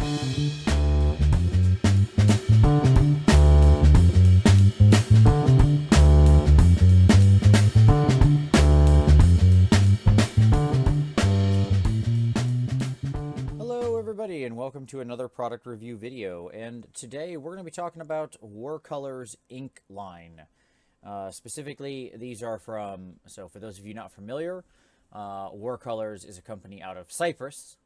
Hello everybody and welcome to another product review video, and today we're going to be talking about Warcolours ink line. Specifically, these are from, so for those of you not familiar, Warcolours is a company out of Cyprus.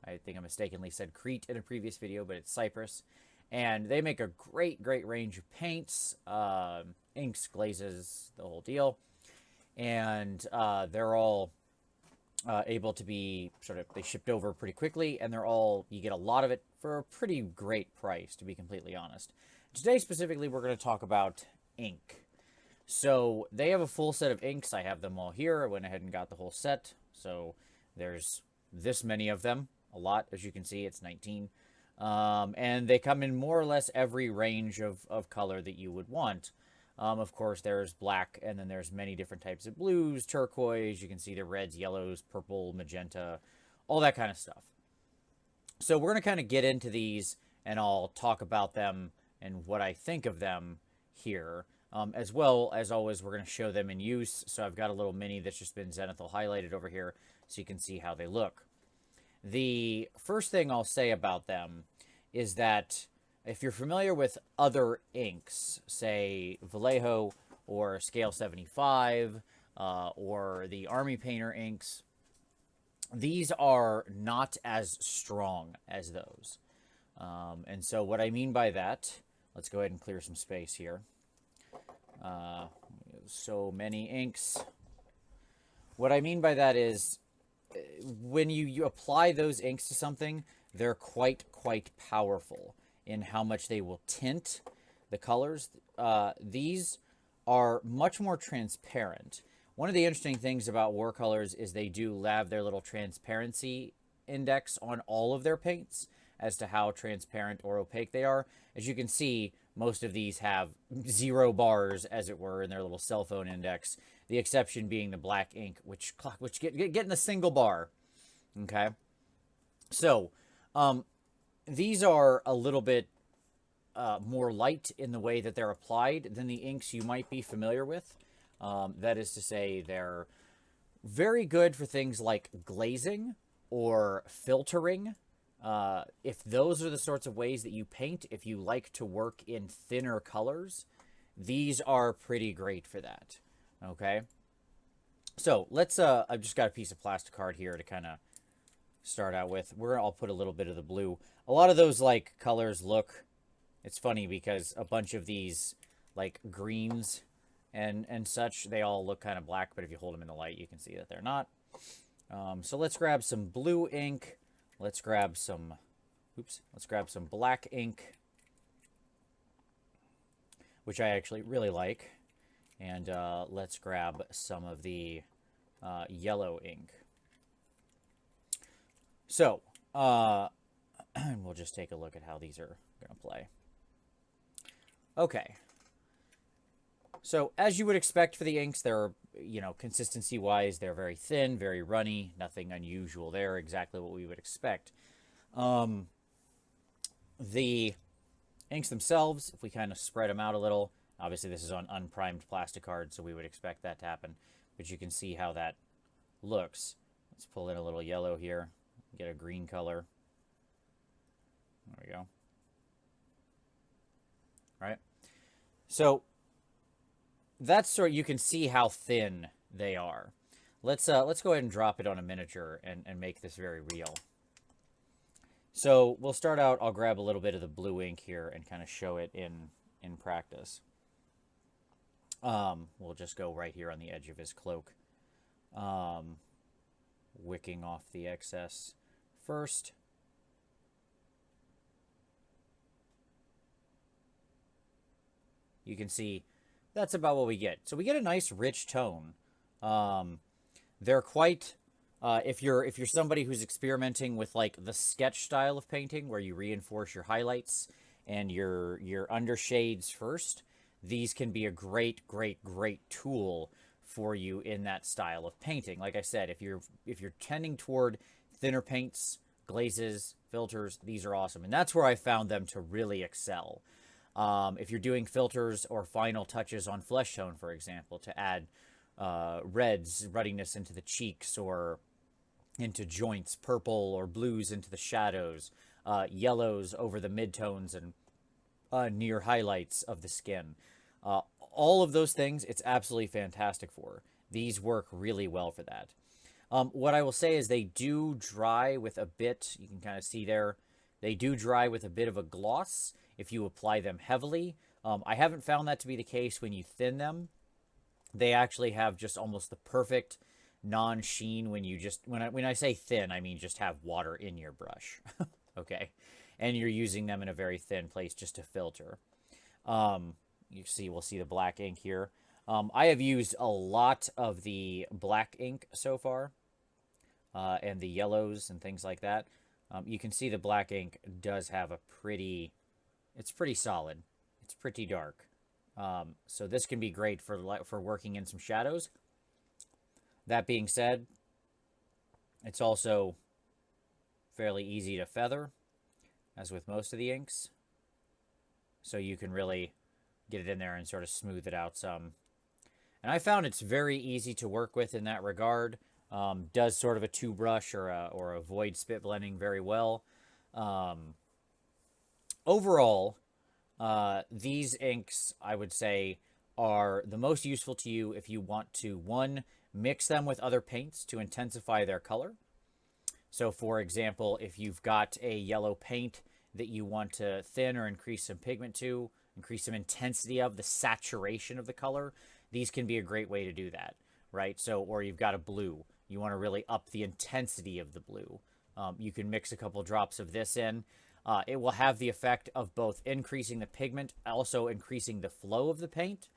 I think I mistakenly said Crete in a previous video, but it's Cyprus. And they make a great range of paints, inks, glazes, the whole deal. And they're all able to be they shipped over pretty quickly, and you get a lot of it for a pretty great price, to be completely honest. Today specifically, we're going to talk about ink. So they have a full set of inks. I have them all here. I went ahead and got the whole set. So there's this many of them. A lot, as you can see, it's 19. And they come in more or less every range of color that you would want. Of course, there's black, and then there's many different types of blues, turquoise. You can see the reds, yellows, purple, magenta, all that kind of stuff. So we're going to kind of get into these, and I'll talk about them and what I think of them here. As well as always, we're going to show them in use. So I've got a little mini that's just been zenithal highlighted over here so you can see how they look. The first thing I'll say about them is that if you're familiar with other inks, say Vallejo or Scale 75 or the Army Painter inks, these are not as strong as those. And so what I mean by that, let's go ahead and clear some space here. So many inks. What I mean by that is when you apply those inks to something, they're quite powerful in how much they will tint the colors. These are much more transparent. One of the interesting things about Warcolours is they do have their little transparency index on all of their paints as to how transparent or opaque they are. As you can see, most of these have 0 bars, as it were, in their little cell phone index. The exception being the black ink, which get in a single bar. Okay, so these are a little bit more light in the way that they're applied than the inks you might be familiar with. That is to say, they're very good for things like glazing or filtering. If those are the sorts of ways that you paint, if you like to work in thinner colors, these are pretty great for that. Okay, so let's I've just got a piece of plastic card here to kind of start out with. I'll put a little bit of the blue. A lot of those like colors look, it's funny because a bunch of these like greens and such, they all look kind of black, but if you hold them in the light, you can see that they're not. So let's grab some blue ink. Let's grab some black ink, which I actually really like. And let's grab some of the yellow ink. So, we'll just take a look at how these are going to play. Okay. So, as you would expect for the inks, they're, consistency-wise, they're very thin, very runny, nothing unusual there, exactly what we would expect. The inks themselves, if we kind of spread them out a little, obviously this is on unprimed plastic card, so we would expect that to happen, but you can see how that looks. Let's pull in a little yellow here, get a green color. There we go. All right. So that's you can see how thin they are. Let's go ahead and drop it on a miniature and make this very real. So we'll start out, I'll grab a little bit of the blue ink here and kind of show it in practice. We'll just go right here on the edge of his cloak. Wicking off the excess first. You can see that's about what we get. So we get a nice rich tone. They're quite, if you're somebody who's experimenting with like the sketch style of painting where you reinforce your highlights and your undershades first, these can be a great tool for you in that style of painting. Like I said, if you're tending toward thinner paints, glazes, filters, these are awesome. And that's where I found them to really excel. If you're doing filters or final touches on flesh tone, for example, to add reds, ruddiness into the cheeks or into joints, purple or blues into the shadows, yellows over the midtones and near highlights of the skin. All of those things, it's absolutely fantastic for. These work really well for that. What I will say is they do dry with a bit, you can kind of see there, they do dry with a bit of a gloss if you apply them heavily. I haven't found that to be the case when you thin them. They actually have just almost the perfect non-sheen when you just, when I say thin, I mean just have water in your brush, okay? And you're using them in a very thin place just to filter. You see, we'll see the black ink here. I have used a lot of the black ink so far, and the yellows and things like that. You can see the black ink does have a pretty, it's pretty solid. It's pretty dark. So this can be great for working in some shadows. That being said, it's also fairly easy to feather, as with most of the inks. So you can really get it in there and sort of smooth it out some. And I found it's very easy to work with in that regard. Does sort of a two brush or a void spit blending very well. Overall, these inks, I would say, are the most useful to you if you want to, one, mix them with other paints to intensify their color. So, for example, if you've got a yellow paint that you want to thin or increase some pigment to, increase some intensity of the saturation of the color, these can be a great way to do that, right? So, or you've got a blue. You want to really up the intensity of the blue. You can mix a couple drops of this in. It will have the effect of both increasing the pigment, also increasing the flow of the paint,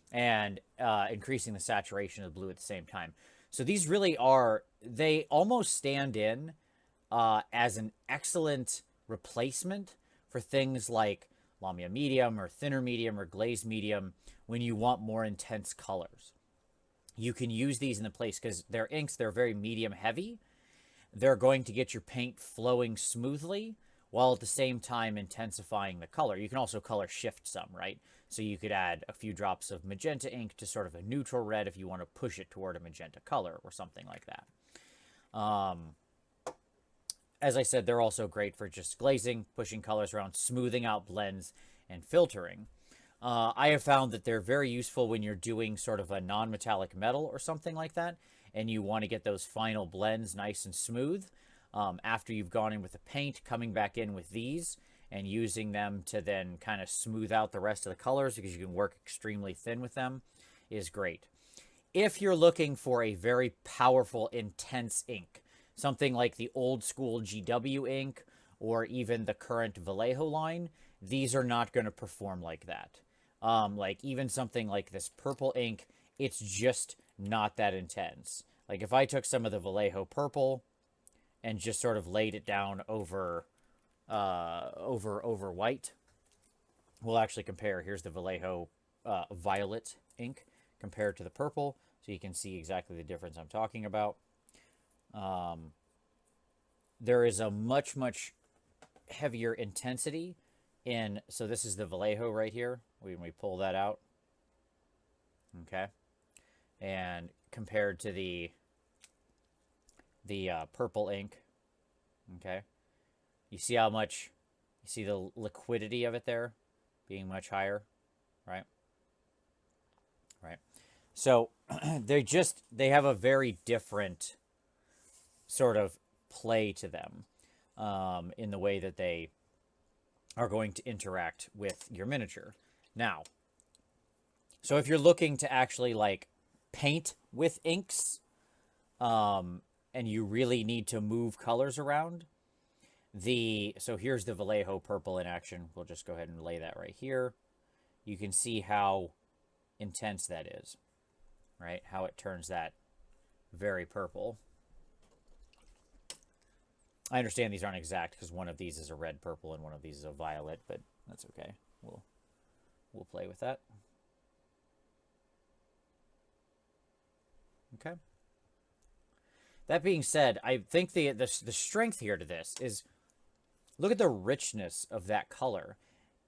and increasing the saturation of the blue at the same time. So these really are, they almost stand in as an excellent replacement for things like Lamia medium or thinner medium or glazed medium when you want more intense colors. You can use these in the place because they're inks, they're very medium heavy. They're going to get your paint flowing smoothly while at the same time intensifying the color. You can also color shift some, right? So you could add a few drops of magenta ink to sort of a neutral red if you want to push it toward a magenta color or something like that. As I said, they're also great for just glazing, pushing colors around, smoothing out blends, and filtering. I have found that they're very useful when you're doing sort of a non-metallic metal or something like that, and you want to get those final blends nice and smooth. After you've gone in with the paint, coming back in with these and using them to then kind of smooth out the rest of the colors because you can work extremely thin with them is great. If you're looking for a very powerful, intense ink, something like the old school GW ink or even the current Vallejo line, these are not going to perform like that. Like even something like this purple ink, it's just not that intense. Like if I took some of the Vallejo Purple and just sort of laid it down over white, we'll actually compare. Here's the Vallejo Violet ink compared to the purple, so you can see exactly the difference I'm talking about. There is a much heavier intensity in, so this is the Vallejo right here, when we pull that out, okay, and compared to the purple ink, okay, you see how much, you see the liquidity of it there being much higher, right? Right. So they have a very different sort of play to them in the way that they are going to interact with your miniature. Now, so if you're looking to actually like paint with inks, and you really need to move colors around, so here's the Vallejo Purple in action. We'll just go ahead and lay that right here. You can see how intense that is, right? How it turns that very purple. I understand these aren't exact because one of these is a red purple and one of these is a violet, but that's okay. We'll play with that. Okay. That being said, I think the strength here to this is look at the richness of that color.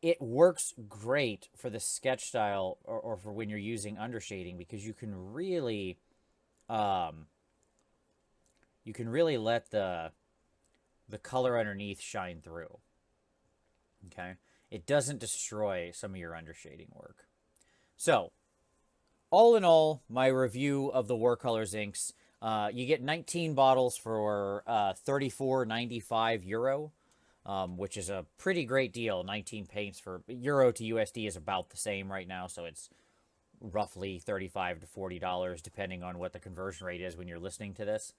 It works great for the sketch style, or for when you're using undershading, because um, you can really let the color underneath shine through. Okay, it doesn't destroy some of your undershading work. So, all in all, my review of the Warcolours Inks. You get 19 bottles for €34.95, which is a pretty great deal. 19 paints for euro to USD is about the same right now, so it's roughly $35 to $40, depending on what the conversion rate is when you're listening to this.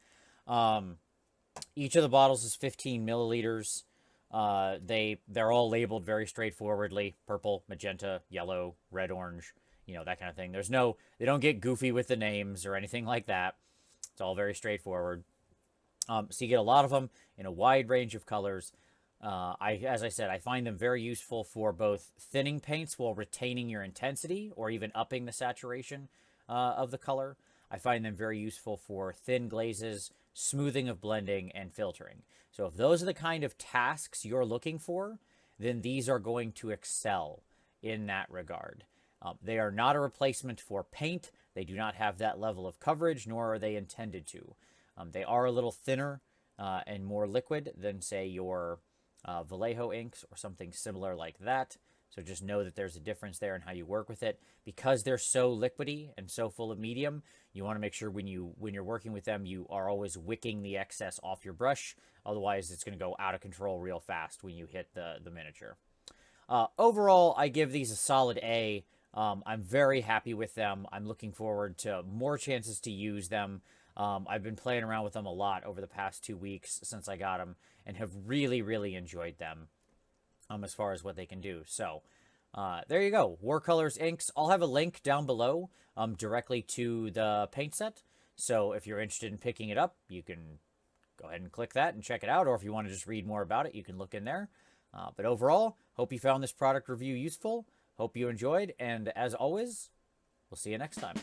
Each of the bottles is 15 milliliters. They're all labeled very straightforwardly: purple, magenta, yellow, red, orange. That kind of thing. They don't get goofy with the names or anything like that. It's all very straightforward. So you get a lot of them in a wide range of colors. As I said, I find them very useful for both thinning paints while retaining your intensity, or even upping the saturation of the color. I find them very useful for thin glazes, smoothing of blending, and filtering. So if those are the kind of tasks you're looking for, then these are going to excel in that regard. They are not a replacement for paint. They do not have that level of coverage, nor are they intended to. They are a little thinner and more liquid than, say, your Vallejo inks or something similar like that. So just know that there's a difference there in how you work with it. Because they're so liquidy and so full of medium, you want to make sure when you're working with them, you are always wicking the excess off your brush. Otherwise, it's going to go out of control real fast when you hit the miniature. Overall, I give these a solid A. I'm very happy with them. I'm looking forward to more chances to use them. I've been playing around with them a lot over the past 2 weeks since I got them, and have really, really enjoyed them as far as what they can do. So there you go. Warcolours Inks. I'll have a link down below directly to the paint set. So if you're interested in picking it up, you can go ahead and click that and check it out. Or if you want to just read more about it, you can look in there. But overall, hope you found this product review useful. Hope you enjoyed. And as always, we'll see you next time.